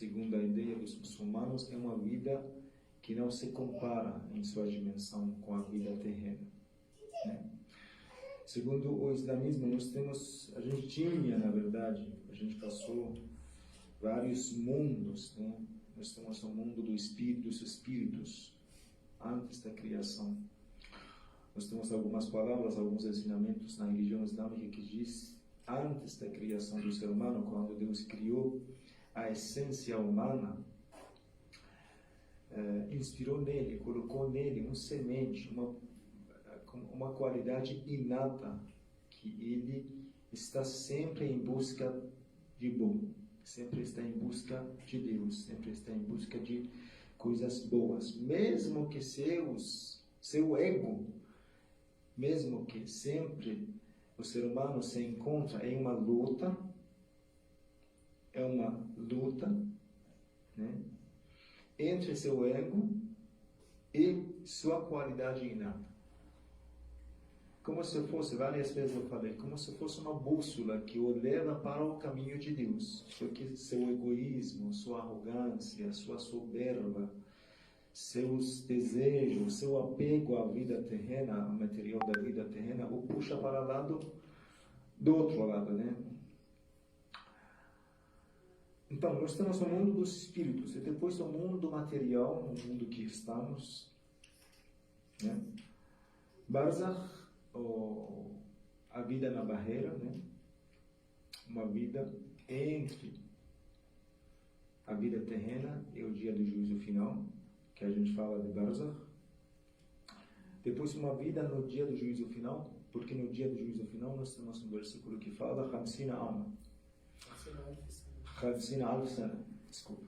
segundo a ideia dos muçulmanos, é uma vida que não se compara em sua dimensão com a vida terrena, né? Segundo o islamismo, a gente tinha, na verdade, a gente passou vários mundos, né? Nós temos o mundo do espírito, dos espíritos, antes da criação. Nós temos algumas palavras, alguns ensinamentos na religião islâmica que diz, antes da criação do ser humano, quando Deus criou a essência humana, inspirou nele, colocou nele um semente, uma qualidade inata, que ele está sempre em busca de bom, sempre está em busca de Deus, sempre está em busca de coisas boas, mesmo que seu ego, mesmo que sempre o ser humano se encontra em uma luta, né, entre seu ego e sua qualidade inata. Como se fosse, várias vezes eu falei, como se fosse uma bússola que o leva para o caminho de Deus. Porque seu egoísmo, sua arrogância, sua soberba, seus desejos, seu apego à vida terrena, ao material da vida terrena, o puxa para o lado do outro lado, né? Então, nós temos o mundo dos espíritos e depois o mundo material, o mundo que estamos, né? Barzakh, a vida na barreira, né? Uma vida entre a vida terrena e o dia do juízo final, que a gente fala de Barzakh. Depois uma vida no dia do juízo final, porque no dia do juízo final nós temos um versículo que fala 50 ama. 50 alf sana, desculpa.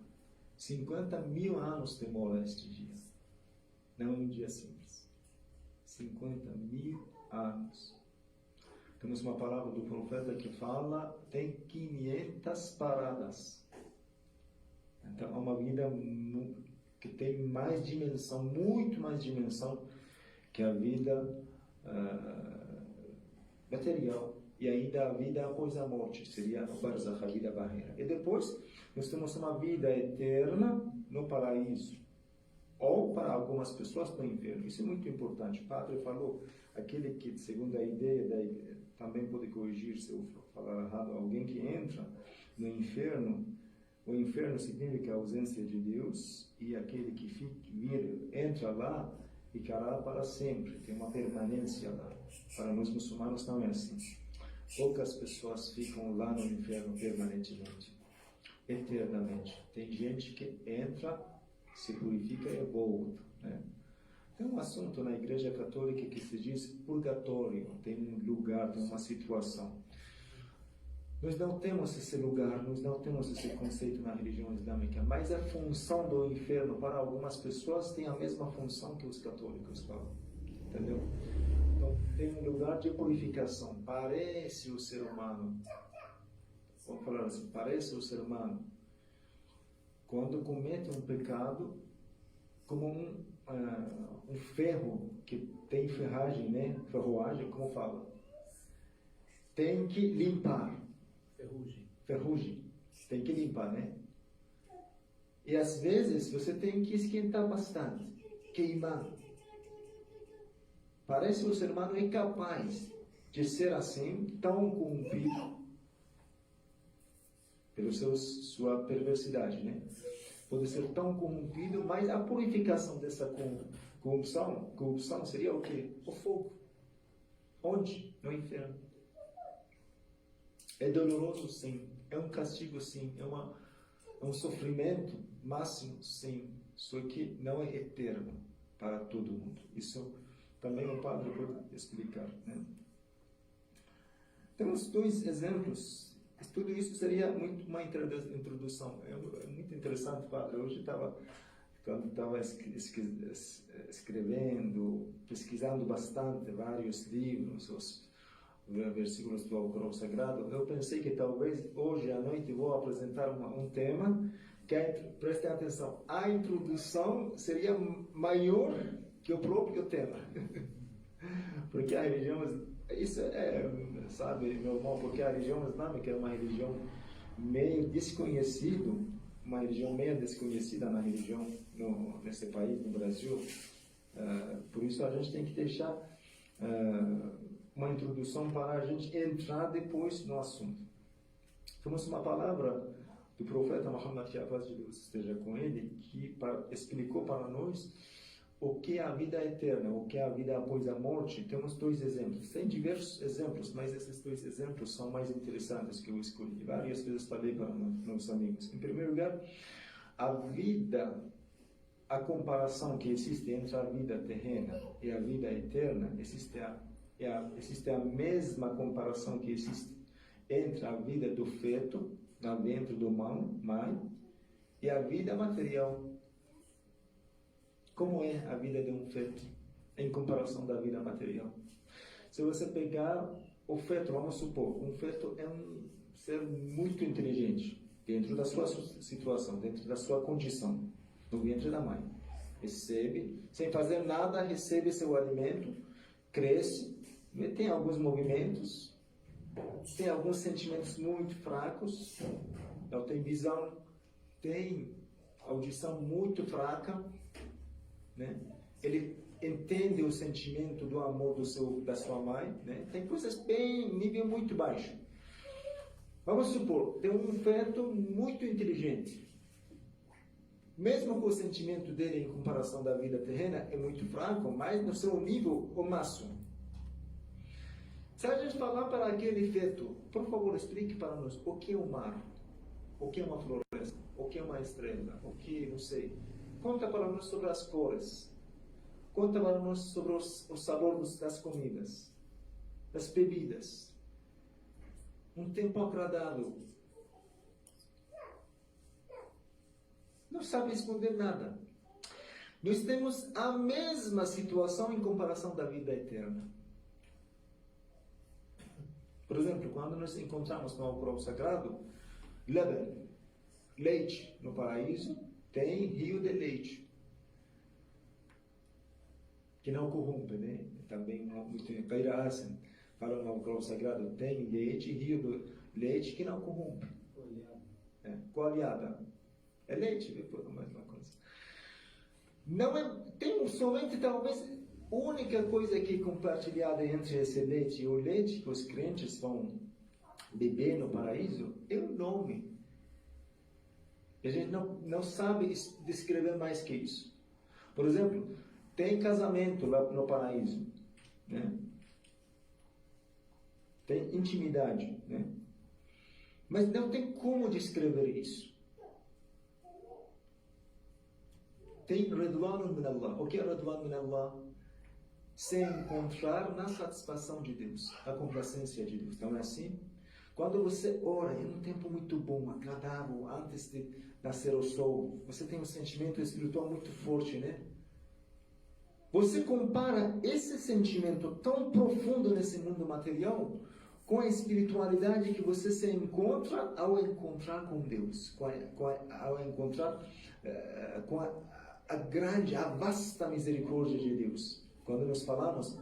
50 mil anos demora este dia. Não é um dia simples. 50 mil anos. Temos uma palavra do profeta que fala, tem 500 paradas. Então é uma vida que tem mais dimensão, muito mais dimensão que a vida material. E ainda a vida após a morte, seria o Barzakh, a vida barreira. E depois, nós temos uma vida eterna no paraíso. Ou, para algumas pessoas, no inferno. Isso é muito importante. O padre falou, aquele que, segundo a ideia, também pode corrigir se eu falar errado, alguém que entra no inferno, o inferno significa a ausência de Deus, e aquele que entra lá, ficará para sempre, tem uma permanência lá. Para nós muçulmanos não é assim. Poucas pessoas ficam lá no inferno permanentemente, eternamente. Tem gente que entra, se purifica e volta, né? Tem um assunto na Igreja Católica que se diz purgatório, tem um lugar, tem uma situação. Nós não temos esse lugar, nós não temos esse conceito na religião islâmica, mas a função do inferno para algumas pessoas tem a mesma função que os católicos falam, entendeu? Então, tem um lugar de purificação. Parece o ser humano, vamos falar assim, parece o ser humano, quando comete um pecado, como um ferro que tem ferragem, né? Ferroagem, como fala? Tem que limpar. Ferrugem. Tem que limpar, né? E às vezes você tem que esquentar bastante, queimar. Parece que o ser humano é capaz de ser assim, tão corrompido pela sua perversidade, né? Pode ser tão corrompido, mas a purificação dessa corrupção seria o quê? O fogo. Onde? No inferno. É doloroso, sim. É um castigo, sim. É um sofrimento máximo, sim. Só que não é eterno para todo mundo. Isso também o padre pode explicar, né? Temos dois exemplos. Tudo isso seria muito uma introdução. É muito interessante, padre. Hoje quando estava escrevendo, pesquisando bastante vários livros, os versículos do Alcorão Sagrado, eu pensei que talvez hoje à noite vou apresentar um tema que, prestem atenção, a introdução seria maior que o próprio tema. Porque a religião, isso sabe, meu irmão, porque a religião islâmica é uma religião meio desconhecida uma religião meio desconhecida na religião nesse país, no Brasil. Por isso a gente tem que deixar uma introdução para a gente entrar depois no assunto. Temos uma palavra do profeta Muhammad, que a paz de Deus esteja com ele, que explicou para nós o que é a vida eterna, o que é a vida após a morte. Temos 2 exemplos. Tem diversos exemplos, mas esses 2 exemplos são mais interessantes que eu escolhi. Várias vezes falei para meus amigos. Em primeiro lugar, a vida, a comparação que existe entre a vida terrena e a vida eterna, existe a mesma comparação que existe entre a vida do feto, no ventre do mãe, e a vida material. Como é a vida de um feto em comparação da vida material? Se você pegar o feto, vamos supor, um feto é um ser muito inteligente, dentro da sua situação, dentro da sua condição, no ventre da mãe. Recebe, sem fazer nada, recebe seu alimento, cresce, tem alguns movimentos, tem alguns sentimentos muito fracos, não tem visão, tem audição muito fraca, né? Ele entende o sentimento do amor da sua mãe, né? Tem coisas bem, nível muito baixo. Vamos supor, tem um feto muito inteligente. Mesmo que o sentimento dele em comparação da vida terrena é muito fraco, mas no seu nível, o máximo. Se a gente falar para aquele feto, por favor, explique para nós o que é o mar, o que é uma floresta, o que é uma estrela, o que, não sei. Conta para nós sobre as cores. Conta para nós sobre o sabor das comidas, das bebidas. Um tempo agradável. Não sabe responder nada. Nós temos a mesma situação em comparação da vida eterna. Por exemplo, quando nós encontramos no Alcorão Sagrado, leite no paraíso, tem rio de leite, que não corrompe, né? Também muito Qaira'asan fala no Alcorão Sagrado, tem leite, rio de leite que não corrompe. Coalhada. É leite, depois mais uma coisa. Não é, tem somente talvez a única coisa que é compartilhada entre esse leite e o leite que os crentes vão beber no paraíso é o nome. A gente não sabe descrever mais que isso. Por exemplo, tem casamento lá no paraíso, né? Tem intimidade, né? Mas não tem como descrever isso. Tem Ridwanun min Allah. O que é Ridwan min Allah? Se encontrar na satisfação de Deus, a complacência de Deus. Então é assim? Quando você ora em um tempo muito bom, agradável, antes de nascer o sol, você tem um sentimento espiritual muito forte, né? Você compara esse sentimento tão profundo nesse mundo material com a espiritualidade que você se encontra ao encontrar com Deus, ao encontrar com a grande, a vasta misericórdia de Deus. Quando nós falamos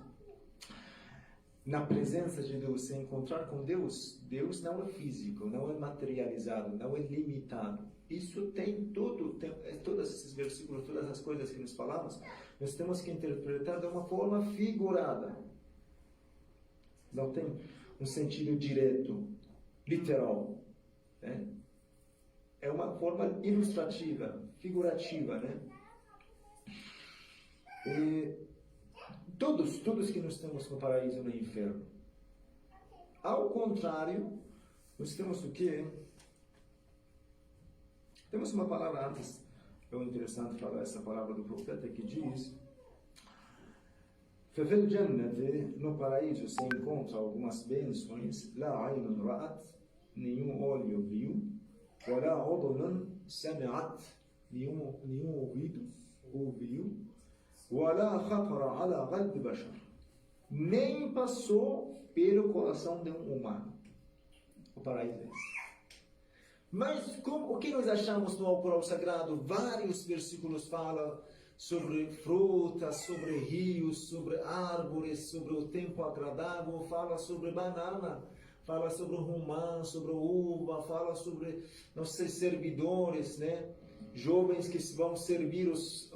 na presença de Deus, se encontrar com Deus, Deus não é físico, não é materializado, não é limitado. Isso tem todos esses versículos, todas as coisas que nós falamos, nós temos que interpretar de uma forma figurada. Não tem um sentido direto, literal, né? É uma forma ilustrativa, figurativa, né? E todos que nós temos no paraíso e no inferno. Ao contrário, nós temos o quê? Temos uma palavra antes, é interessante falar essa palavra do profeta que diz: فَفِي الْجَنَّةِ, no paraíso se encontra algumas bênçãos, لَا عَيْنٌ رَأَتْ, nenhum olho viu, وَلَا عُضُنٌ سَمِعَتْ, nenhum ouvido ouviu, وَلَا خَطَرَ عَلَى قَلْبِ بَشَرٍ, nem passou pelo coração de um humano. O paraíso é esse. Mas o que nós achamos no Alcorão Sagrado? Vários versículos falam sobre frutas, sobre rios, sobre árvores, sobre o tempo agradável, fala sobre banana. fala sobre o romã, sobre o uva, fala sobre nossos servidores, né? Jovens que vão servir os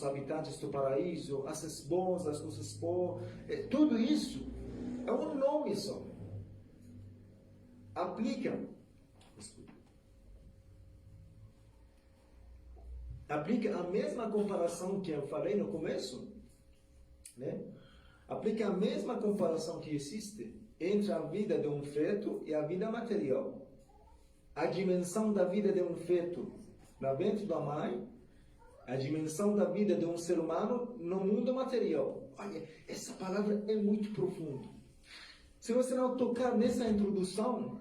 habitantes do paraíso, as esposas, os esposos, tudo isso é um nome só. Aplica a mesma comparação que eu falei no começo, né? Aplica a mesma comparação que existe entre a vida de um feto e a vida material. A dimensão da vida de um feto na ventre da mãe, a dimensão da vida de um ser humano no mundo material. Olha, essa palavra é muito profunda. Se você não tocar nessa introdução,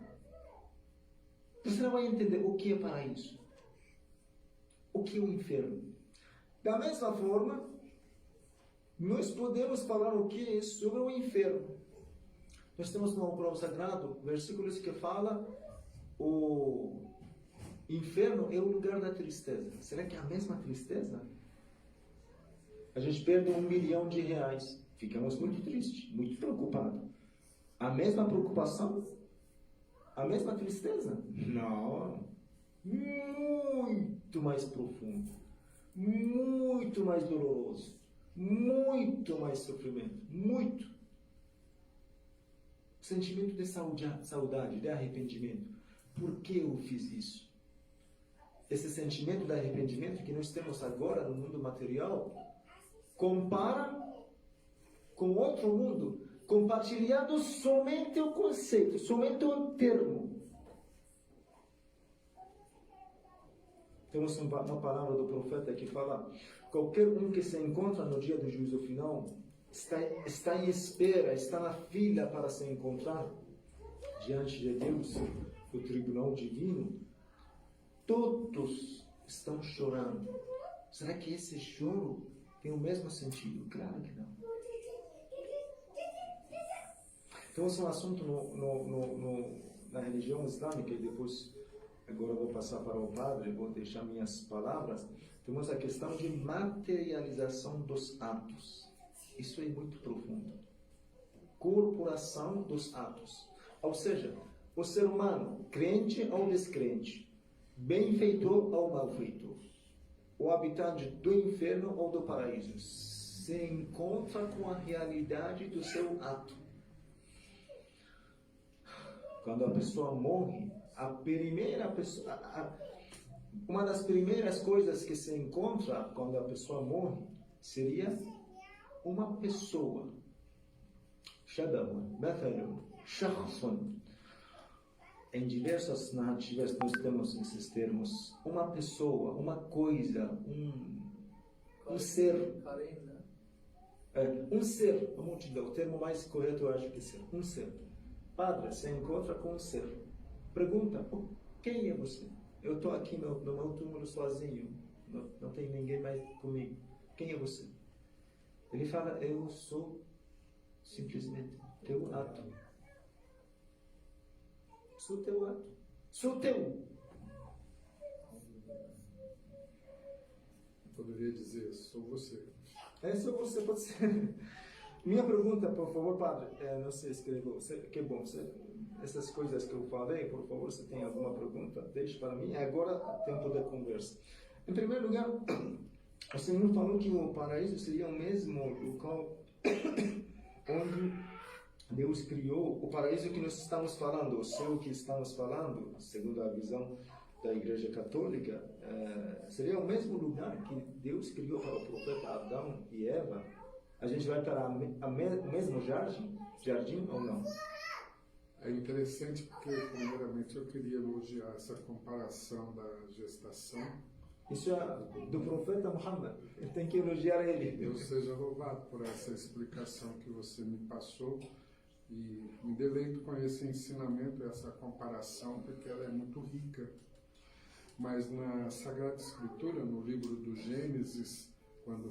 você não vai entender o que é paraíso, o que é o inferno. Da mesma forma, nós podemos falar o que é sobre o inferno. Nós temos no Alcorão Sagrado versículos que falam o inferno é o lugar da tristeza. Será que é a mesma tristeza? A gente perde R$1 milhão, ficamos muito tristes, muito preocupados. A mesma preocupação? A mesma tristeza? Não. Muito mais profundo, muito mais doloroso, muito mais sofrimento, muito. Sentimento de saudade, de arrependimento. Por que eu fiz isso? Esse sentimento de arrependimento que nós temos agora no mundo material, compara com outro mundo, compartilhando somente o conceito, somente o termo. Temos uma palavra do profeta que fala: qualquer um que se encontra no dia do juízo final está em espera, está na fila para se encontrar diante de Deus, o tribunal divino. Todos estão chorando. Será que esse choro tem o mesmo sentido? Claro que não. Então, esse é um assunto na religião islâmica, e depois, agora vou passar para o padre, vou deixar minhas palavras. Temos a questão de materialização dos atos. Isso é muito profundo. Corporação dos atos. Ou seja, o ser humano, crente ou descrente, benfeitor ou malfeitor, o habitante do inferno ou do paraíso, se encontra com a realidade do seu ato. Quando a pessoa morre, uma das primeiras coisas que se encontra quando a pessoa morre seria uma pessoa. Shadawun, mathalun, shakhsun. Em diversas narrativas nós temos esses termos. Uma pessoa, uma coisa, um ser. Um ser, uma multidão. O termo mais correto eu acho que é ser. Um ser. Padre, se encontra com um ser. Pergunta: quem é você? Eu estou aqui no meu túmulo sozinho. Não tem ninguém mais comigo. Quem é você? Ele fala: eu sou simplesmente teu ato. Sou teu ato. Sou teu. Poderia dizer: sou você. Sou você, pode ser. Minha pergunta, por favor, padre, não se escreveu. Que bom, essas coisas que eu falei, por favor, se tem alguma pergunta, deixe para mim. Agora, tempo da conversa. Em primeiro lugar, o Senhor falou que o paraíso seria o mesmo local onde Deus criou o paraíso que nós estamos falando, o céu que estamos falando, segundo a visão da Igreja Católica, seria o mesmo lugar que Deus criou para o profeta Adão e Eva. A gente vai para o mesmo jardim ou não? É interessante porque, primeiramente, eu queria elogiar essa comparação da gestação. Isso é do profeta Muhammad. Tem que elogiar ele. Deus seja louvado por essa explicação que você me passou. E me deleito com esse ensinamento, essa comparação, porque ela é muito rica. Mas na Sagrada Escritura, no livro do Gênesis, quando